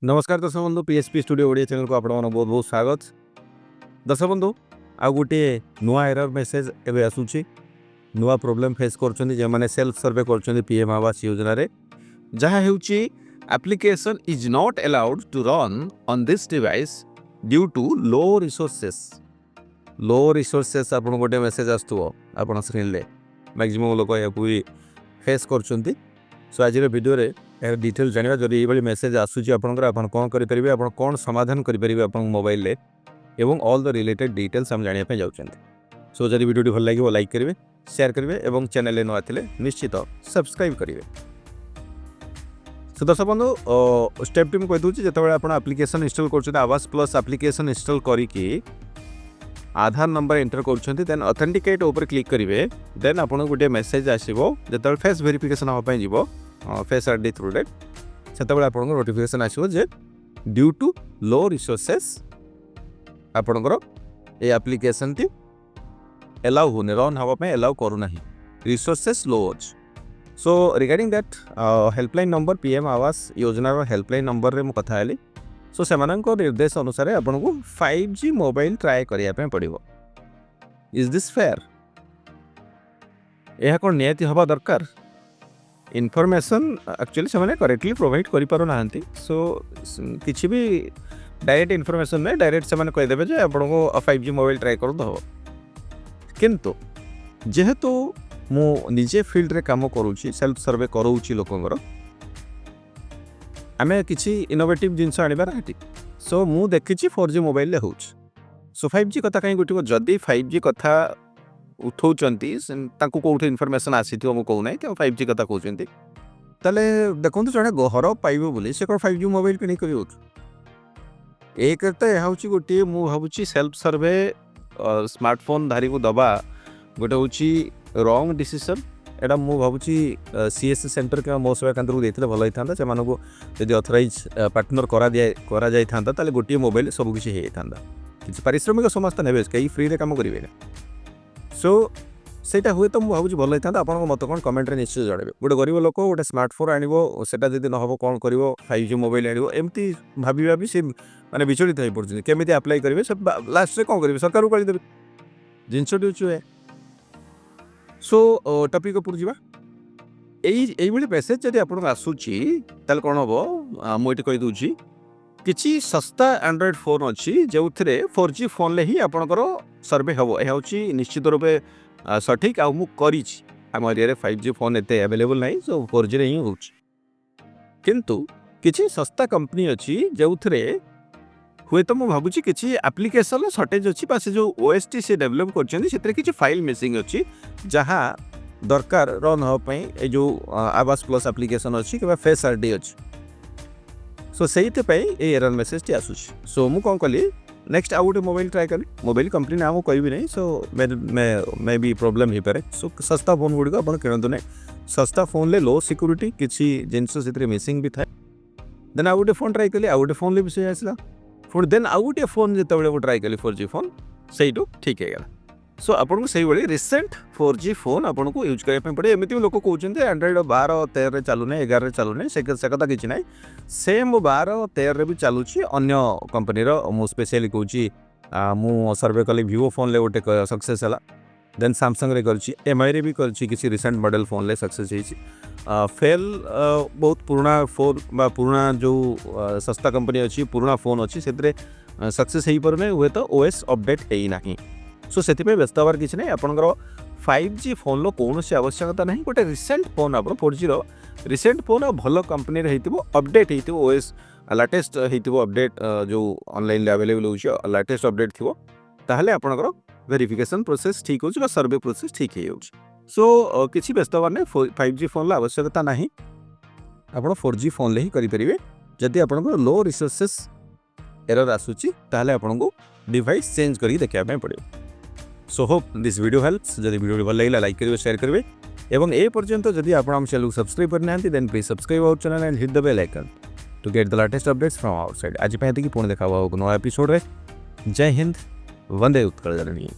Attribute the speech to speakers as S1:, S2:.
S1: नमस्कार दर्शक बंधु पीएचपी स्टूडियो ओडिया चैनल को आपन बहुत बहुत स्वागत। दर्शक बंधु आ गोटे नुआ एरर मेसेज एवं आसूची नुआ प्रोब्लेम फेस करछन्ती जे माने सेल्फ सर्वे करछन्ती पीएम आवास योजना रे जहाँ हेउची application is not allowed to run on this device due to low resources आपन गोटे मेसेज आस्तुओ आपन स्क्रीन ले मैक्सिमम लोक या कोई फेस करछन्ती। सो आज वीडियो रे यार डिटेल जानिबा जदि एई मेसेज आसूची आपनकर आपन कोन करि परिबे आपन कोन समाधान करि परिबे आपन मोबाइल ले एवं ऑल द रिलेटेड डिटेल्स हम जानिया पे जाउछन्ती। सो जदि वीडियो भल लागिवो लाइक करिवे शेयर करिवे एवं चैनल ले न आथिले निश्चित सब्सक्राइब करिवे। सो दर्शक बंधु स्टेप टीम कहि दूची जतबेले आपन एप्लिकेशन इंस्टॉल करछन्ती आवास प्लस एप्लिकेशन इंस्टॉल करिकी आधार नंबर एंटर करछन्ती देन ऑथेंटिकेट ऊपर क्लिक करिवे देन आपन गोटे मेसेज आसीबो जतबेले फेस वेरिफिकेशन हो पय जीवो फेस आईडी थ्रू डेट सेतबेले आपन नोटिफिकेशन आसीबो जे ड्यू टू लो रिसोर्सेस आपनकर ए एप्लिकेशन टी अलाउ होने रन हवा पे अलाउ करू नाही रिसोर्सेस लो अछि। So regarding that helpline number PM Awas Yojana row helpline number रे मु कथा आली। सो सेमानक निर्देश अनुसार आपन को 5G मोबाइल ट्राई करिया पे पड़िबो। Is this fair? एहा कोन नियति हवा दरकार इनफॉरमेशन एक्चुअली से करेक्टली प्रोवाइड करि पारो नाहंती। सो किछि भी डायरेक्ट इनफॉरमेशन नै डायरेक्ट से कहि देबे जे आपन को 5G मोबाइल ट्राई करू दो किंतु जेहेतु मु निजे फील्ड रे काम करूची सेल्फ सर्वे करूची लोकंगर आमे किछि इनोवेटिव जिंस आनिबार हाटी। सो मु देखिछि 4G मोबाइल ले होउछ। सो 5G कथा कहीं गुटिको जदी 5G कथा उठौचंती तांको कोउठ इनफॉरमेशन आसीथियो मु कहू नै कि 5G कथा कहउचंती तले देखंतु जणे घर पाइबो बोली से 5G मोबाइल किनि करियो। एक त एहाउची गोटी मु भाबुची सेल्फ सर्वे स्मार्टफोन धारी को दबा गोटे होची रॉन्ग डिसीजन। एटा मु भाबुची सीएस सेंटर के मो सेवा केंद्र को देथिले भलो हिथांदा से मानको यदि ऑथराइज पार्टनर करा जाय थांदा ताले गोटी मोबाइल सब किछि हे थांदा किछि पारिश्रमिक समस्त नेबे कई फ्री रे काम करिवे। सो सेटा हुए तो मु भाबुची भलो हिथांदा आपन मत कोन कमेंट रे निश्चय जणेबे। गोटे गरीब लोक गोटे स्मार्टफोन आनिबो सेटा जदि न हबो कोन करिवो 5G मोबाइल आनिबो एम्ति भाबिबा भी से माने विचलित होई पड़छ केमिति अप्लाई करिवे सब लास्ट रे कोन करिवे सरकार को कहि देबे जिंस दिउछु है। सो टॉपिक पर जीवा एई बळे मेसेज जदि आपन आसुची ताल कोन हबो मु एटी कहि दूची किछि सस्ता एंड्रॉइड फोन अछि जेउथरे 4G फोन ले ही आपनकर सर्वे हबो। ए होची निश्चित रूपे सठिक आ मु करिछि हम एरिया रे 5G फोन एते अवेलेबल नाही सो 4G रे ही होउछ किंतु किछि सस्ता कंपनी अछि जेउथरे हुए तो मु भाबुची किछि एप्लिकेशन शॉर्टेज अछि पासे जो ओएसटी से डेवलप करछन्ती सेतरे किछि फाइल मिसिंग अछि जहां दरकार रन हो पई ए जो आवास प्लस एप्लिकेशन अछि कि फेस आईडी अछि। सो सेहिते पई ए एरर मेसेज टी आसुछि। सो मु कोन कली नेक्स्ट आउट मोबाइल ट्राई कली मोबाइल कंपनी नाम कहबी नै। सो मे बी प्रॉब्लम ही पारे। सो सस्ता फोन गुडी को अपन किनंतु नै सस्ता फोन ले लो सिक्योरिटी किछि जिंस सेतरे मिसिंग भी थाए देन आउट फोन ट्राई कली आउट फोन ले विषय आसला फिर देन आउट फोन जिते ट्राई कली 4G फोन से ठीक है गला। सो आपको से रिसेंट 4G फोन आपको यूज करने पड़े एमती लोक कहते एंड्रॉइड 12-13 चलू ना 11 चलू ना से कथा किसी ना सेम 12-13 भी चलुची अन्य कंपनी मु स्पेशली कहूँ मु सर्वे कली वीवो फोन ले गोटे सक्सेस है देन सैमसंग रे करछि एमआई रे भी करछि किसी रिसेंट मॉडल फोन ले सक्सेस होइछि। फेल बहुत पुराना फोन बा पुराना जो सस्ता कंपनी अच्छी पुराना फोन अच्छी से सक्सेस हो पारे हुए तो ओएस अपडेट है ना। सो से व्यस्त हबार किसी ना आपंकर 5G फोन कौन से आवश्यकता ना गोटे रिसेंट फोन आप 4G रिसेंट फोन भल कंपनी अपडेट हो ओएस लाटेस्ट हो अपडेट जो ऑनलाइन अवेलेबल हो लाटेस्ट अपडेट थी ताहले आपंकर वेरिफिकेशन प्रोसेस ठीक हो सर्वे प्रोसेस ठीक हो। सो किसी व्यस्त हबार ना 5G फोन आवश्यकता ना आप 4G फोन ले ही करेंगे जदि आप लो रिसोर्सेस एरर आसूची ताहले आपको डिवाइस चेंज करके देखा पड़े। So hope this video helps जदि वीडियो भल लगे लाइक करेंगे शेयर करेंगे एवं ए पर्यंत जदि आप चैनल को सब्सक्राइब करना then please subscribe our channel and hit the bell icon to get the latest updates from our side. आज पे पुणी देखा हुआ नया एपिसोड रे। जय हिंद, वंदे उत्कल जननी।